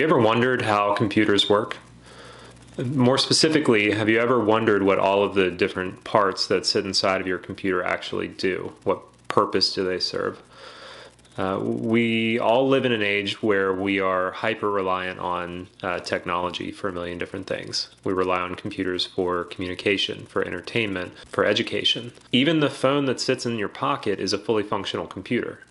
you ever wondered how computers work? More specifically, have you ever wondered what all of the different parts that sit inside of your computer actually do? What purpose do they serve? We all live in an age where we are hyper-reliant on technology for a million different things. We rely on computers for communication, for entertainment, for education. Even the phone that sits in your pocket is a fully functional computer.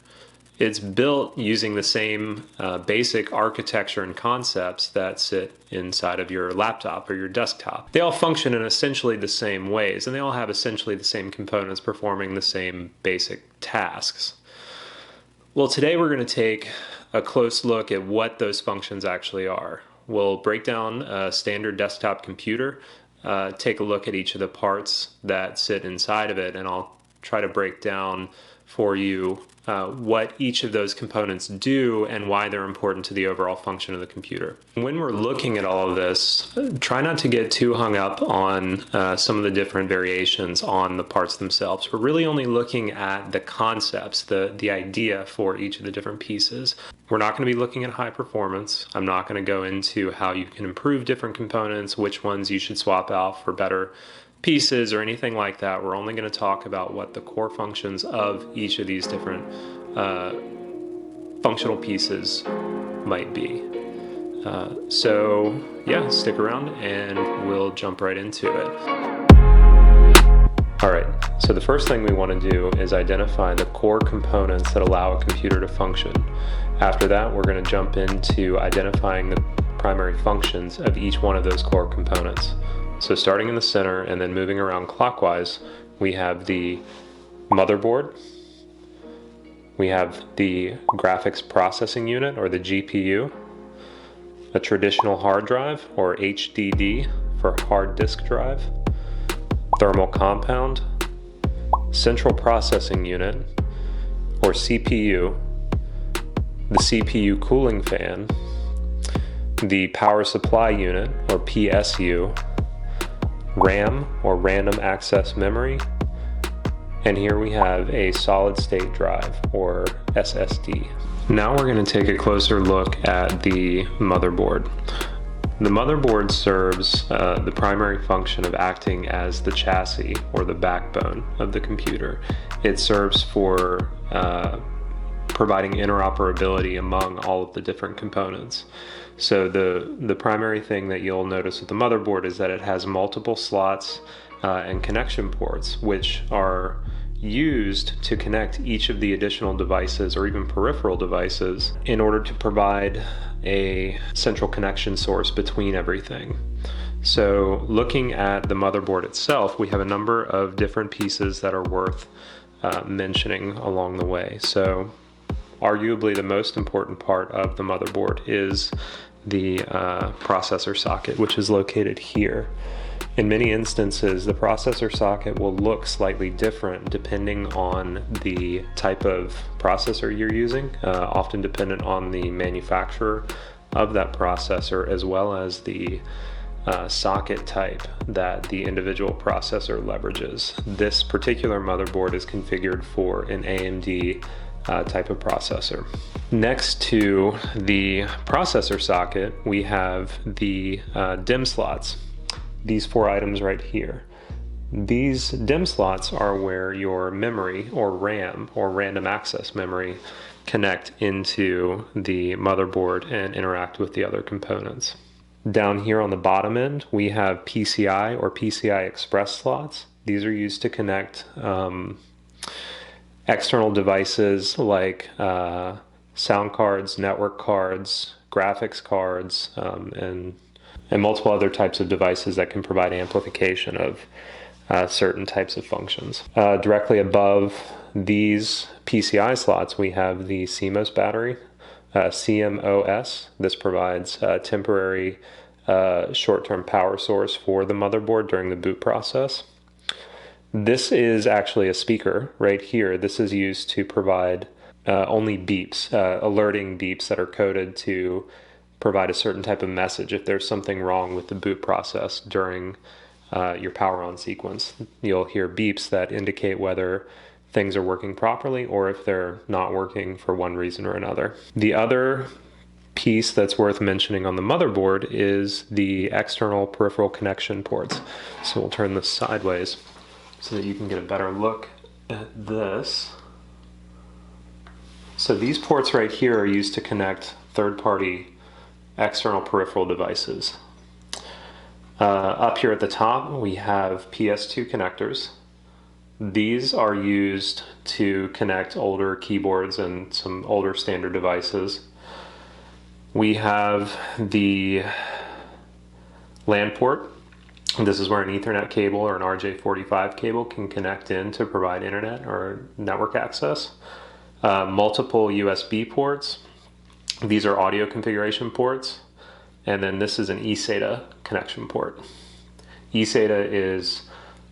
It's built using the same basic architecture and concepts that sit inside of your laptop or your desktop. They all function in essentially the same ways, and they all have essentially the same components performing the same basic tasks. Well, today we're going to take a close look at what those functions actually are. We'll break down a standard desktop computer, take a look at each of the parts that sit inside of it, and I'll try to break down for you what each of those components do and why they're important to the overall function of the computer. When we're looking at all of this, try not to get too hung up on some of the different variations on the parts themselves. We're really only looking at the concepts, the idea for each of the different pieces. We're not going to be looking at high performance. I'm not going to go into how you can improve different components, which ones you should swap out for better pieces or anything like that. We're only going to talk about what the core functions of each of these different functional pieces might be. So yeah, stick around and we'll jump right into it. All right, so the first thing we want to do is identify the core components that allow a computer to function. After that, we're going to jump into identifying the primary functions of each one of those core components. So starting in the center and then moving around clockwise, we have the motherboard, we have the graphics processing unit or the GPU, a traditional hard drive or HDD for hard disk drive, thermal compound, central processing unit or CPU, the CPU cooling fan, the power supply unit or PSU, RAM or random access memory, and here we have a solid state drive or SSD. Now we're going to take a closer look at the motherboard. The motherboard serves the primary function of acting as the chassis or the backbone of the computer. It serves for providing interoperability among all of the different components. So the primary thing that you'll notice with the motherboard is that it has multiple slots and connection ports, which are used to connect each of the additional devices or even peripheral devices in order to provide a central connection source between everything. So looking at the motherboard itself, we have a number of different pieces that are worth mentioning along the way. So arguably the most important part of the motherboard is the processor socket, which is located here. In many instances, the processor socket will look slightly different depending on the type of processor you're using, often dependent on the manufacturer of that processor, as well as the socket type that the individual processor leverages. This particular motherboard is configured for an AMD type of processor. Next to the processor socket, we have the DIMM slots. These four items right here. These DIMM slots are where your memory or RAM or random access memory connect into the motherboard and interact with the other components. Down here on the bottom end, we have PCI or PCI Express slots. These are used to connect external devices like sound cards, network cards, graphics cards, and multiple other types of devices that can provide amplification of certain types of functions. Directly above these PCI slots, we have the CMOS battery, CMOS. This provides a temporary short-term power source for the motherboard during the boot process. This is actually a speaker right here. This is used to provide only beeps, alerting beeps that are coded to provide a certain type of message if there's something wrong with the boot process during your power on sequence. You'll hear beeps that indicate whether things are working properly or if they're not working for one reason or another. The other piece that's worth mentioning on the motherboard is the external peripheral connection ports. So we'll turn this sideways so that you can get a better look at this. So these ports right here are used to connect third-party external peripheral devices. Up here at the top we have PS2 connectors. These are used to connect older keyboards and some older standard devices. We have the LAN port. This is where an Ethernet cable or an RJ45 cable can connect in to provide internet or network access. Multiple USB ports. These are audio configuration ports. And then this is an eSATA connection port. eSATA is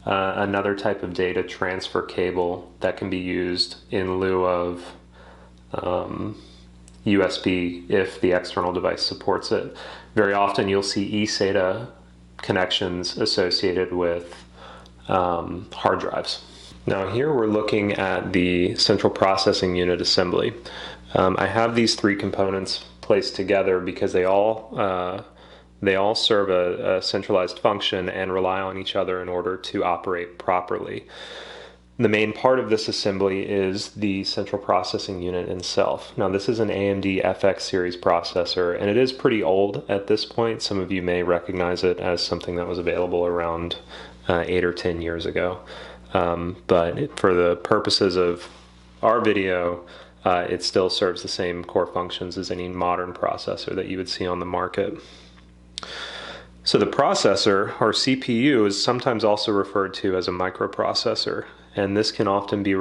another type of data transfer cable that can be used in lieu of USB if the external device supports it. Very often you'll see eSATA connections associated with hard drives. Now here we're looking at the central processing unit assembly. I have these three components placed together because they all serve a centralized function and rely on each other in order to operate properly. The main part of this assembly is the central processing unit itself. Now this is an AMD FX series processor and it is pretty old at this point. Some of you may recognize it as something that was available around 8 or 10 years ago. But for the purposes of our video, it still serves the same core functions as any modern processor that you would see on the market. So the processor, or CPU, is sometimes also referred to as a microprocessor, and this can often be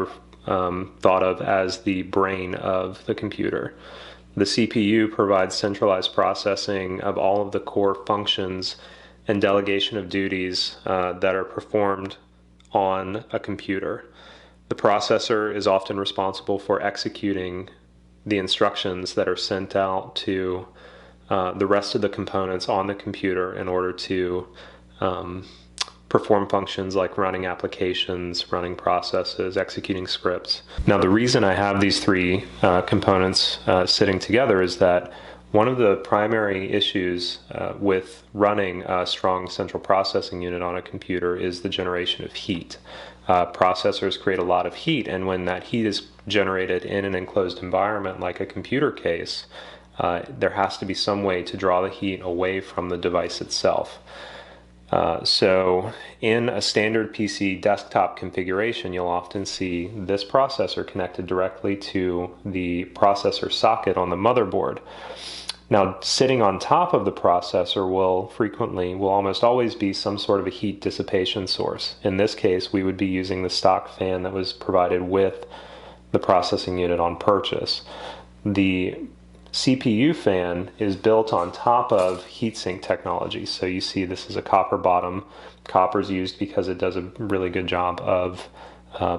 thought of as the brain of the computer. The CPU provides centralized processing of all of the core functions and delegation of duties that are performed on a computer. The processor is often responsible for executing the instructions that are sent out to the rest of the components on the computer in order to perform functions like running applications, running processes, executing scripts. Now the reason I have these three components sitting together is that one of the primary issues with running a strong central processing unit on a computer is the generation of heat. Processors create a lot of heat, and when that heat is generated in an enclosed environment like a computer case, there has to be some way to draw the heat away from the device itself. So in a standard PC desktop configuration, you'll often see this processor connected directly to the processor socket on the motherboard. Now, sitting on top of the processor will almost always be some sort of a heat dissipation source. In this case, we would be using the stock fan that was provided with the processing unit on purchase. The CPU fan is built on top of heatsink technology. So you see this is a copper bottom. Copper is used because it does a really good job of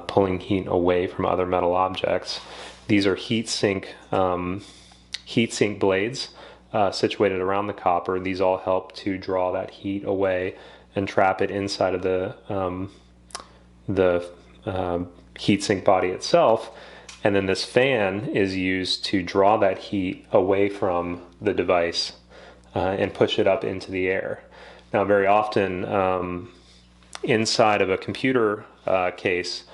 pulling heat away from other metal objects. These are heatsink blades situated around the copper. These all help to draw that heat away and trap it inside of the heatsink body itself. And then this fan is used to draw that heat away from the device and push it up into the air. Now, very often inside of a computer case,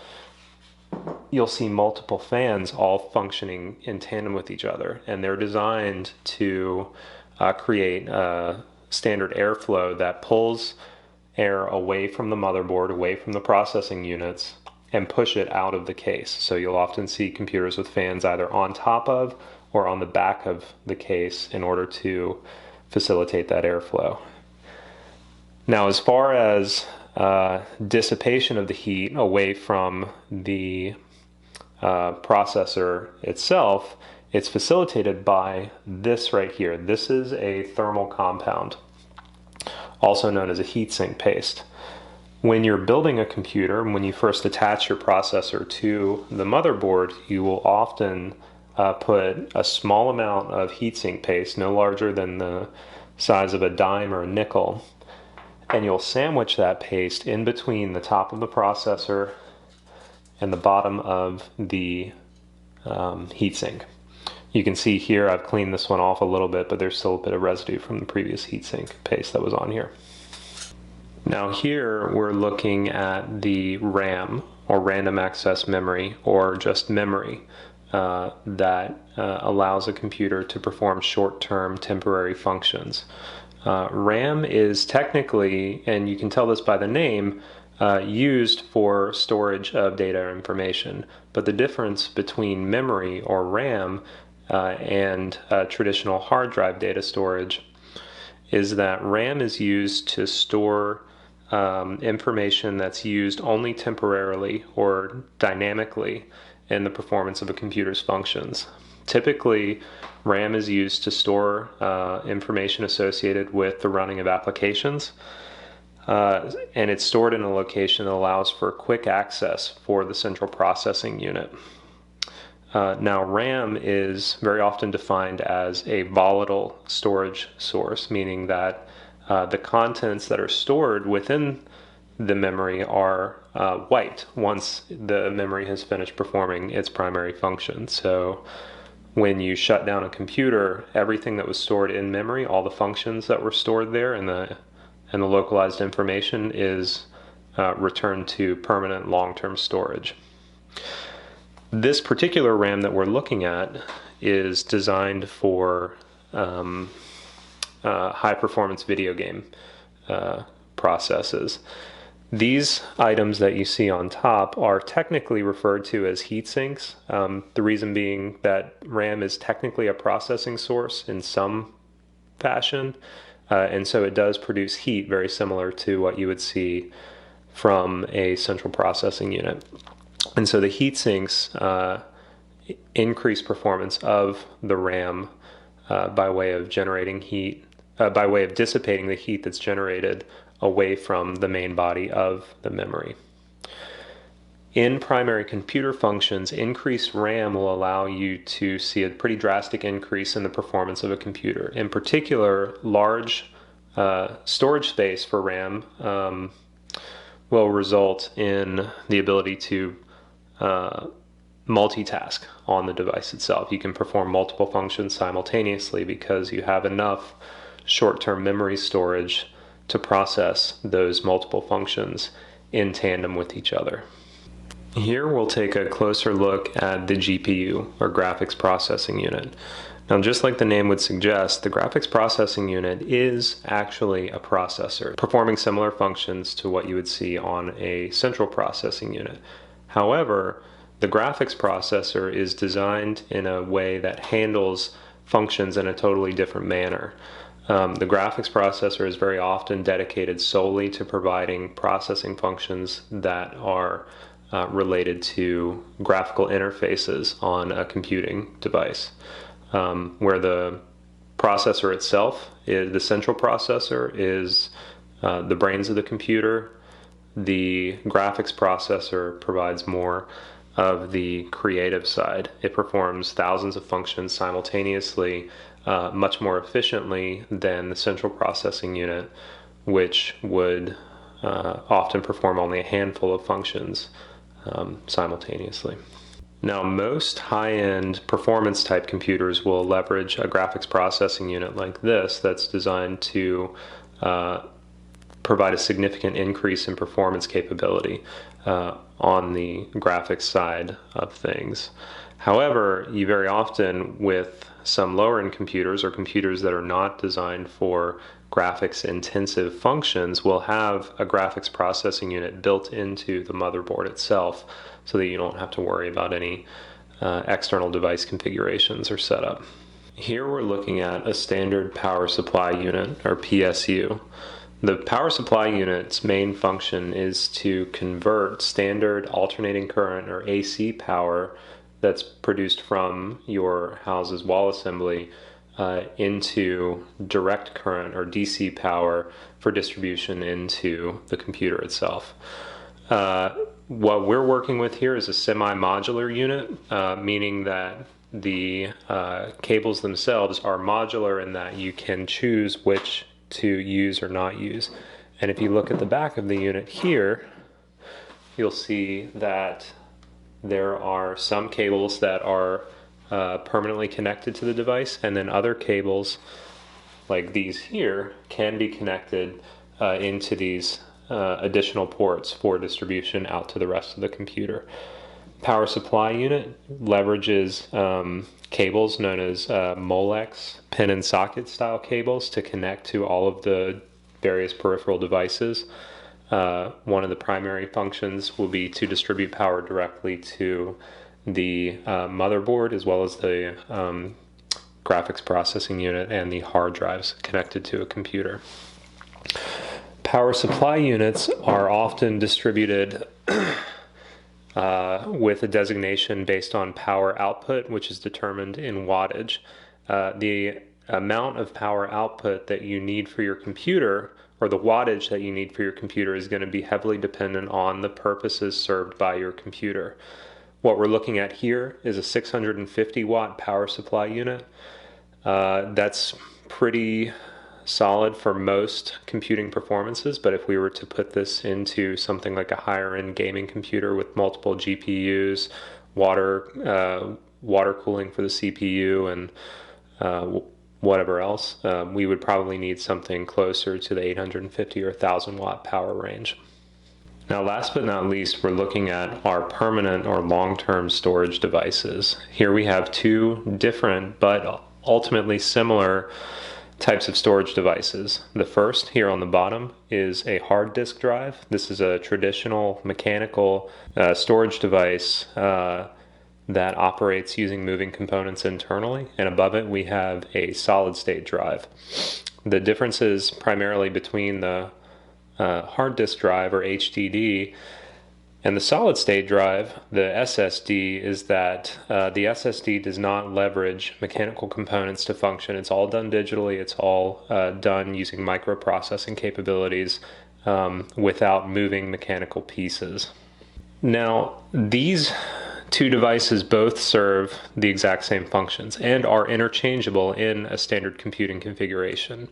you'll see multiple fans all functioning in tandem with each other, and they're designed to create a standard airflow that pulls air away from the motherboard, away from the processing units, and push it out of the case. So you'll often see computers with fans either on top of or on the back of the case in order to facilitate that airflow. Now, as far as dissipation of the heat away from the processor itself, it's facilitated by this right here. This is a thermal compound, also known as a heatsink paste. When you're building a computer, when you first attach your processor to the motherboard, you will often put a small amount of heatsink paste, no larger than the size of a dime or a nickel, and you'll sandwich that paste in between the top of the processor and the bottom of the heatsink. You can see here I've cleaned this one off a little bit, but there's still a bit of residue from the previous heatsink paste that was on here. Now here we're looking at the RAM, or random access memory, or just memory, that allows a computer to perform short-term temporary functions. RAM is technically, and you can tell this by the name, used for storage of data or information. But the difference between memory, or RAM, and traditional hard drive data storage is that RAM is used to store information that's used only temporarily or dynamically in the performance of a computer's functions. Typically, RAM is used to store information associated with the running of applications, and it's stored in a location that allows for quick access for the central processing unit. Now, RAM is very often defined as a volatile storage source, meaning that the contents that are stored within the memory are wiped once the memory has finished performing its primary function. So when you shut down a computer, everything that was stored in memory, all the functions that were stored there and the localized information is returned to permanent long-term storage. This particular RAM that we're looking at is designed for high-performance video game processes. These items that you see on top are technically referred to as heat sinks. The reason being that RAM is technically a processing source in some fashion, and so it does produce heat very similar to what you would see from a central processing unit. And so the heat sinks increase performance of the RAM by way of generating heat, by way of dissipating the heat that's generated away from the main body of the memory. In primary computer functions, increased RAM will allow you to see a pretty drastic increase in the performance of a computer. In particular, large storage space for RAM will result in the ability to multitask on the device itself. You can perform multiple functions simultaneously because you have enough short-term memory storage to process those multiple functions in tandem with each other. Here we'll take a closer look at the GPU, or graphics processing unit. Now, just like the name would suggest, the graphics processing unit is actually a processor, performing similar functions to what you would see on a central processing unit. However, the graphics processor is designed in a way that handles functions in a totally different manner. The graphics processor is very often dedicated solely to providing processing functions that are related to graphical interfaces on a computing device, where the processor itself, the central processor, is the brains of the computer. The graphics processor provides more of the creative side. It performs thousands of functions simultaneously, much more efficiently than the central processing unit, which would often perform only a handful of functions simultaneously. Now, most high-end performance type computers will leverage a graphics processing unit like this that's designed to provide a significant increase in performance capability on the graphics side of things. However, you very often, with some lower-end computers or computers that are not designed for graphics-intensive functions, will have a graphics processing unit built into the motherboard itself so that you don't have to worry about any external device configurations or setup. Here we're looking at a standard power supply unit, or PSU. The power supply unit's main function is to convert standard alternating current, or AC power, that's produced from your house's wall assembly into direct current, or DC power, for distribution into the computer itself. What we're working with here is a semi-modular unit, meaning that the cables themselves are modular in that you can choose which to use or not use. And if you look at the back of the unit here, you'll see that there are some cables that are permanently connected to the device, and then other cables like these here can be connected into these additional ports for distribution out to the rest of the computer. Power supply unit leverages cables known as Molex pin and socket style cables to connect to all of the various peripheral devices. One of the primary functions will be to distribute power directly to the motherboard, as well as the graphics processing unit and the hard drives connected to a computer. Power supply units are often distributed with a designation based on power output, which is determined in wattage. The amount of power output that you need for your computer, or the wattage that you need for your computer, is going to be heavily dependent on the purposes served by your computer. What we're looking at here is a 650 watt power supply unit. That's pretty solid for most computing performances, but if we were to put this into something like a higher end gaming computer with multiple GPUs, water cooling for the CPU, and whatever else, we would probably need something closer to the 850 or 1000 watt power range. Now, last but not least, we're looking at our permanent or long-term storage devices. Here we have two different but ultimately similar types of storage devices. The first, here on the bottom, is a hard disk drive. This is a traditional mechanical storage device that operates using moving components internally, and above it we have a solid state drive. The differences primarily between the hard disk drive, or HDD, and the solid state drive, the SSD, is that the SSD does not leverage mechanical components to function. It's all done digitally. It's all done using microprocessing capabilities without moving mechanical pieces. Now, these two devices both serve the exact same functions and are interchangeable in a standard computing configuration.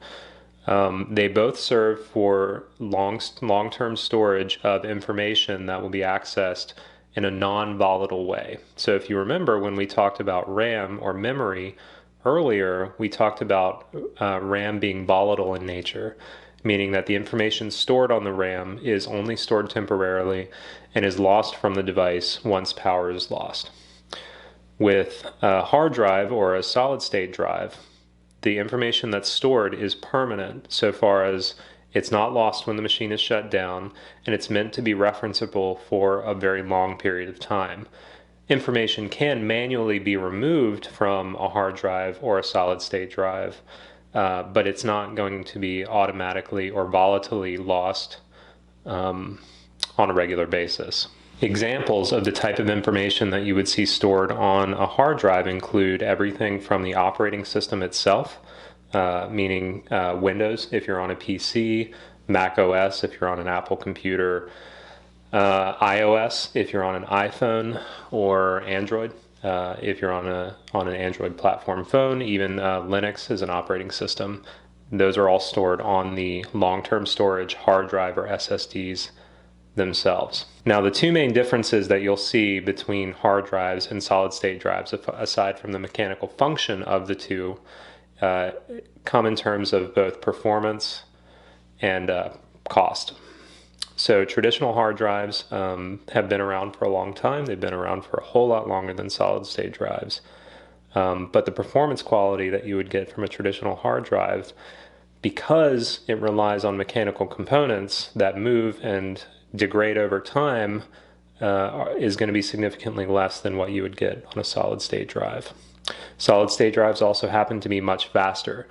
They both serve for long-term storage of information that will be accessed in a non-volatile way. So if you remember, when we talked about RAM or memory earlier, we talked about RAM being volatile in nature, meaning that the information stored on the RAM is only stored temporarily and is lost from the device once power is lost. With a hard drive or a solid-state drive, the information that's stored is permanent so far as it's not lost when the machine is shut down, and it's meant to be referenceable for a very long period of time. Information can manually be removed from a hard drive or a solid state drive, but it's not going to be automatically or volatilely lost on a regular basis. Examples of the type of information that you would see stored on a hard drive include everything from the operating system itself, meaning Windows if you're on a PC, Mac OS if you're on an Apple computer, iOS if you're on an iPhone, or Android if you're on an Android platform phone. Even Linux is an operating system. Those are all stored on the long-term storage hard drive or SSDs themselves. Now, the two main differences that you'll see between hard drives and solid state drives, aside from the mechanical function of the two, come in terms of both performance and cost. So traditional hard drives have been around for a long time. They've been around for a whole lot longer than solid state drives. But the performance quality that you would get from a traditional hard drive, because it relies on mechanical components that move and degrade over time, is going to be significantly less than what you would get on a solid state drive. Solid state drives also happen to be much faster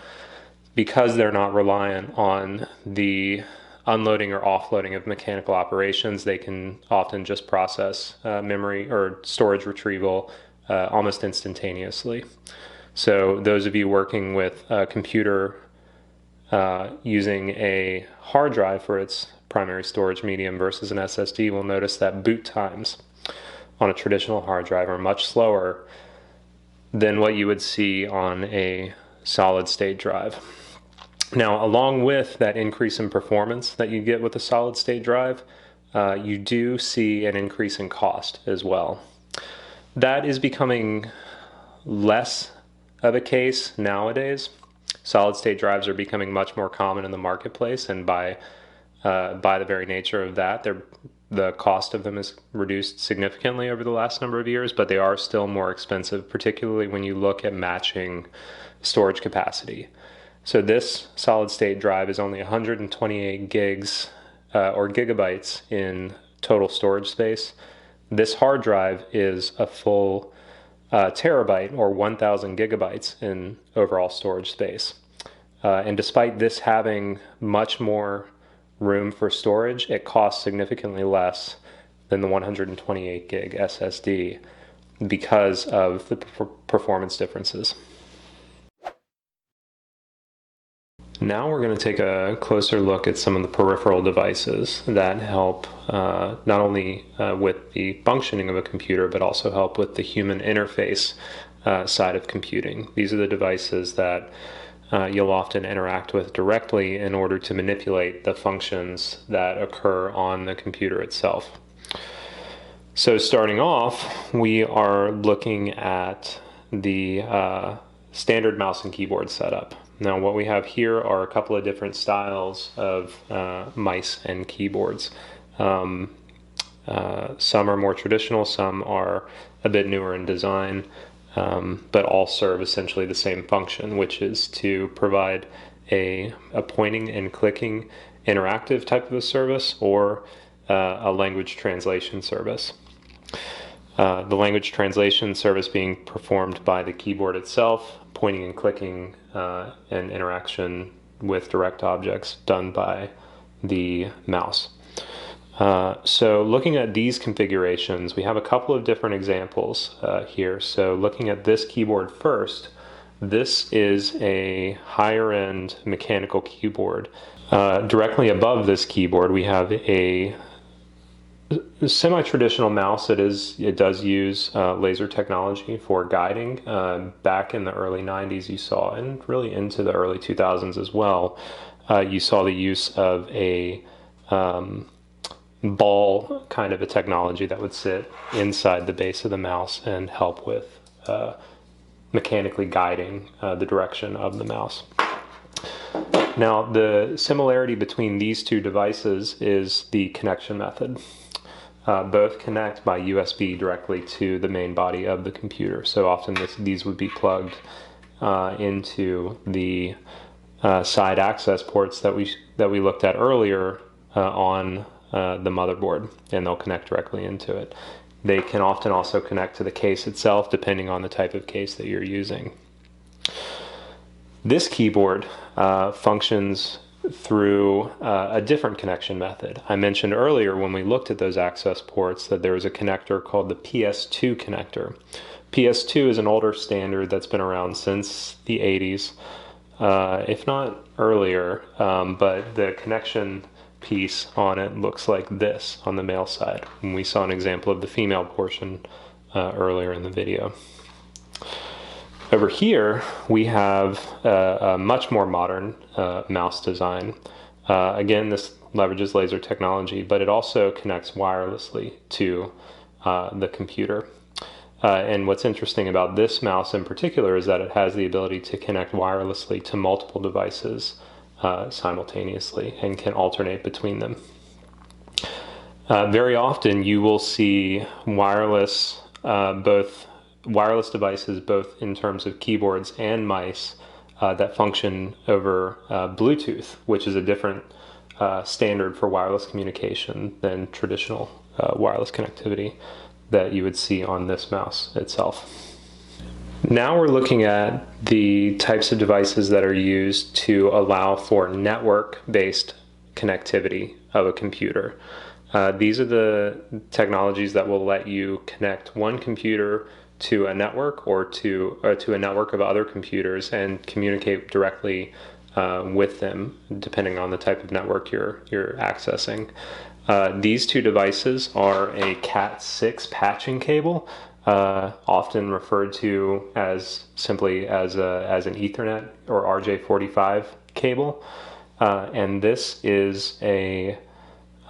because they're not reliant on the unloading or offloading of mechanical operations. They can often just process memory or storage retrieval almost instantaneously. So those of you working with a computer using a hard drive for its primary storage medium versus an SSD will notice that boot times on a traditional hard drive are much slower than what you would see on a solid state drive. Now, along with that increase in performance that you get with a solid state drive, you do see an increase in cost as well. That is becoming less of a case nowadays. Solid state drives are becoming much more common in the marketplace, and by the very nature of that, the cost of them is reduced significantly over the last number of years, but they are still more expensive, particularly when you look at matching storage capacity. So this solid state drive is only 128 gigs or gigabytes in total storage space. This hard drive is a full terabyte or 1,000 gigabytes in overall storage space. And despite this having much more room for storage, it costs significantly less than the 128 gig SSD because of the performance differences. Now we're going to take a closer look at some of the peripheral devices that help not only with the functioning of a computer, but also help with the human interface side of computing. These are the devices that you'll often interact with directly in order to manipulate the functions that occur on the computer itself. So starting off, we are looking at the standard mouse and keyboard setup. Now what we have here are a couple of different styles of mice and keyboards. Some are more traditional, some are a bit newer in design, but all serve essentially the same function, which is to provide a pointing and clicking interactive type of a service or a language translation service. The language translation service being performed by the keyboard itself, pointing and clicking and interaction with direct objects done by the mouse. So looking at these configurations, we have a couple of different examples here. So looking at this keyboard first, this is a higher end mechanical keyboard. Directly above this keyboard, we have a semi-traditional mouse. It does use laser technology for guiding. Back in the early 90s you saw, and really into the early 2000s as well, you saw the use of a ball kind of a technology that would sit inside the base of the mouse and help with mechanically guiding the direction of the mouse. Now the similarity between these two devices is the connection method. Both connect by USB directly to the main body of the computer. So often these would be plugged into the side access ports that we looked at earlier on the motherboard, and they'll connect directly into it. They can often also connect to the case itself, depending on the type of case that you're using. This keyboard functions through a different connection method. I mentioned earlier when we looked at those access ports that there was a connector called the PS2 connector. PS2 is an older standard that's been around since the 80s, if not earlier, but the connection piece on it looks like this on the male side. And we saw an example of the female portion earlier in the video. Over here, we have a much more modern mouse design. Again, this leverages laser technology, but it also connects wirelessly to the computer. And what's interesting about this mouse in particular is that it has the ability to connect wirelessly to multiple devices simultaneously and can alternate between them. Very often you will see wireless devices, both in terms of keyboards and mice, that function over Bluetooth, which is a different standard for wireless communication than traditional wireless connectivity that you would see on this mouse itself. Now we're looking at the types of devices that are used to allow for network-based connectivity of a computer. These are the technologies that will let you connect one computer to a network or to a network of other computers and communicate directly with them, depending on the type of network you're accessing. These two devices are a Cat6 patching cable, often referred to as simply as an Ethernet or RJ45 cable, and this is a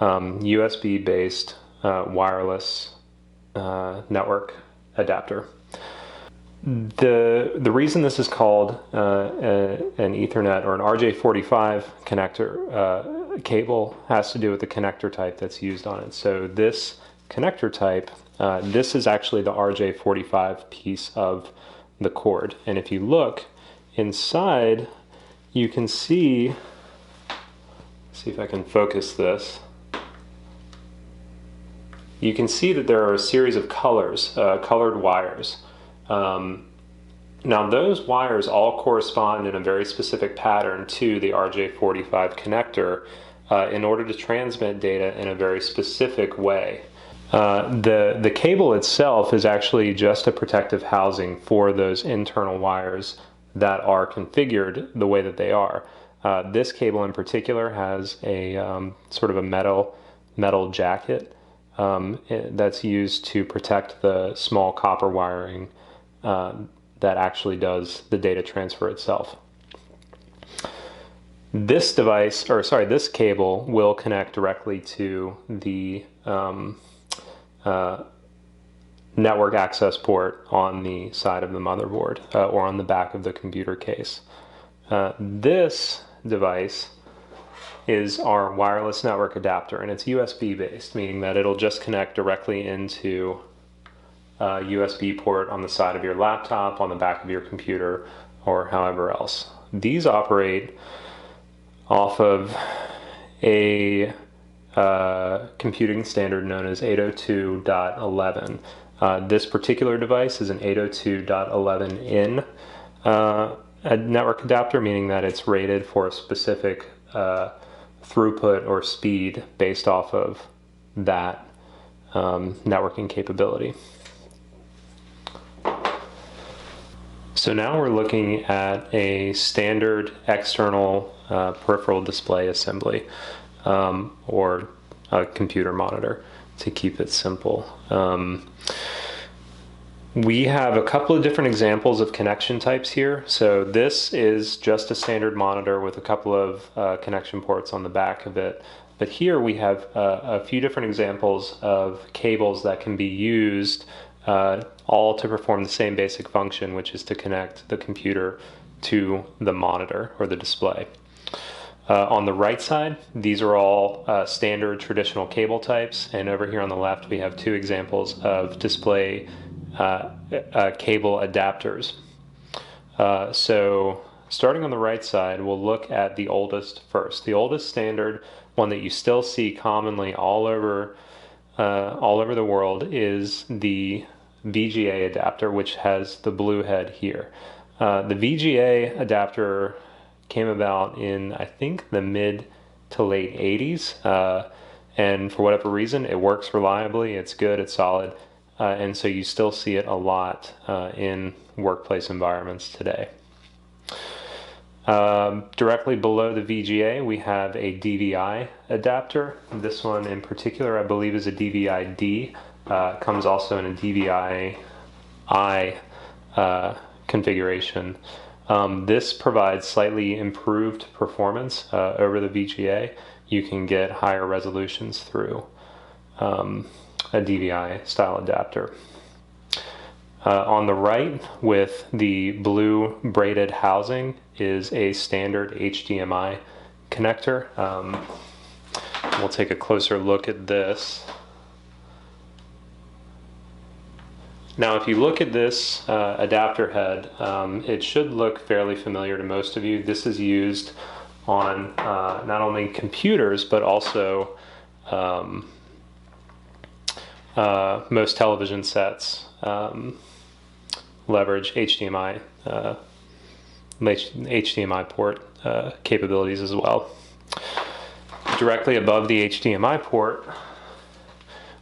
USB-based wireless network adapter. The reason this is called an Ethernet or an RJ45 connector cable has to do with the connector type that's used on it. So this connector type, this is actually the RJ45 piece of the cord. And if you look inside, you can see if I can focus this. You can see that there are a series of colored wires. Now those wires all correspond in a very specific pattern to the RJ45 connector in order to transmit data in a very specific way. The cable itself is actually just a protective housing for those internal wires that are configured the way that they are. This cable in particular has a sort of a metal jacket that's used to protect the small copper wiring that actually does the data transfer itself. This device, or sorry, this cable will connect directly to the network access port on the side of the motherboard or on the back of the computer case. This device is our wireless network adapter, and it's USB based, meaning that it'll just connect directly into a USB port on the side of your laptop, on the back of your computer, or however else. These operate off of a computing standard known as 802.11. This particular device is an 802.11n a network adapter, meaning that it's rated for a specific throughput or speed based off of that networking capability. So now we're looking at a standard external peripheral display assembly or a computer monitor, to keep it simple. We have a couple of different examples of connection types here. So this is just a standard monitor with a couple of connection ports on the back of it. But here we have a few different examples of cables that can be used all to perform the same basic function, which is to connect the computer to the monitor or the display. On the right side, these are all standard traditional cable types, and over here on the left we have two examples of display cable adapters. So starting on the right side, we'll look at the oldest first. The oldest standard, one that you still see commonly all over the world, is the VGA adapter, which has the blue head here. The VGA adapter came about in, I think, the mid to late 80s, and for whatever reason it works reliably, it's good, it's solid, and so you still see it a lot in workplace environments today. Directly below the VGA we have a DVI adapter. This one in particular I believe is a DVI-D. Comes also in a DVI-I configuration. This provides slightly improved performance over the VGA. You can get higher resolutions through a DVI style adapter. On the right, with the blue braided housing, is a standard HDMI connector. We'll take a closer look at this. Now, if you look at this adapter head, it should look fairly familiar to most of you. This is used on not only computers, but also most television sets leverage HDMI port capabilities as well. Directly above the HDMI port,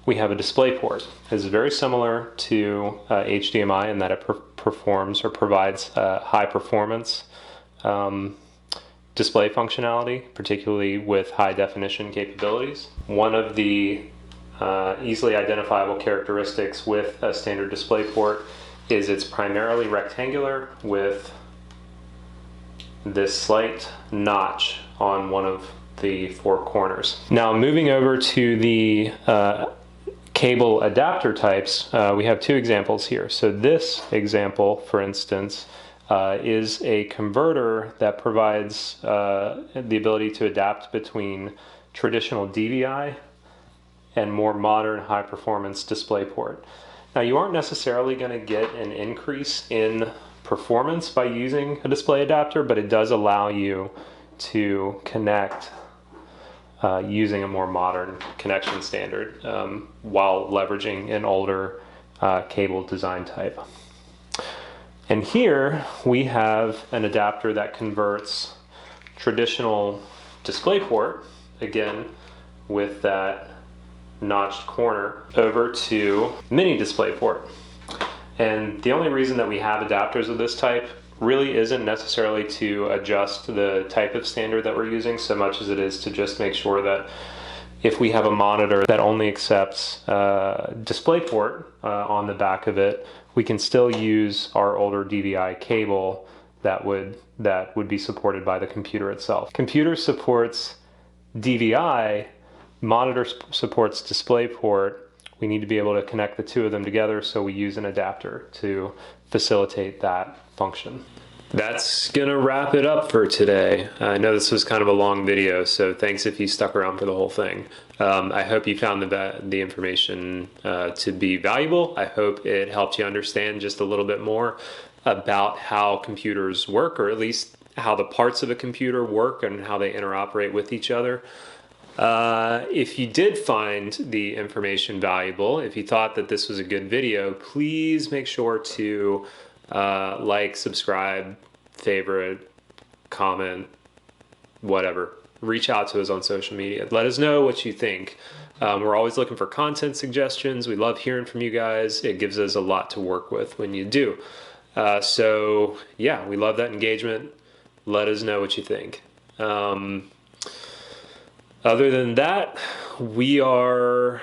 we have a display port. This is very similar to HDMI in that it performs or provides high performance display functionality, particularly with high definition capabilities. One of the easily identifiable characteristics with a standard display port is it's primarily rectangular with this slight notch on one of the four corners. Now, moving over to the cable adapter types, we have two examples here. So this example, for instance, is a converter that provides the ability to adapt between traditional DVI and more modern high-performance DisplayPort. Now, you aren't necessarily going to get an increase in performance by using a display adapter, but it does allow you to connect using a more modern connection standard while leveraging an older cable design type. And here we have an adapter that converts traditional DisplayPort, again with that notched corner, over to mini DisplayPort. And the only reason that we have adapters of this type really isn't necessarily to adjust the type of standard that we're using so much as it is to just make sure that if we have a monitor that only accepts DisplayPort on the back of it, we can still use our older DVI cable that would be supported by the computer itself. Computer supports DVI, monitor supports DisplayPort. We need to be able to connect the two of them together, so we use an adapter to facilitate that function. That's gonna wrap it up for today. I know this was kind of a long video, so thanks if you stuck around for the whole thing. I hope you found the information to be valuable. I hope it helped you understand just a little bit more about how computers work, or at least how the parts of a computer work and how they interoperate with each other. If you did find the information valuable, if you thought that this was a good video, please make sure to like, subscribe, favorite, comment, whatever. Reach out to us on social media. Let us know what you think. We're always looking for content suggestions. We love hearing from you guys. It gives us a lot to work with when you do. So yeah, we love that engagement. Let us know what you think. Other than that, we are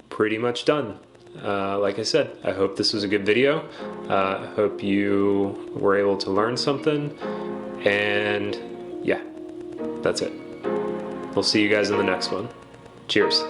pretty much done. Like I said, I hope this was a good video. I hope you were able to learn something. And yeah, that's it. We'll see you guys in the next one. Cheers.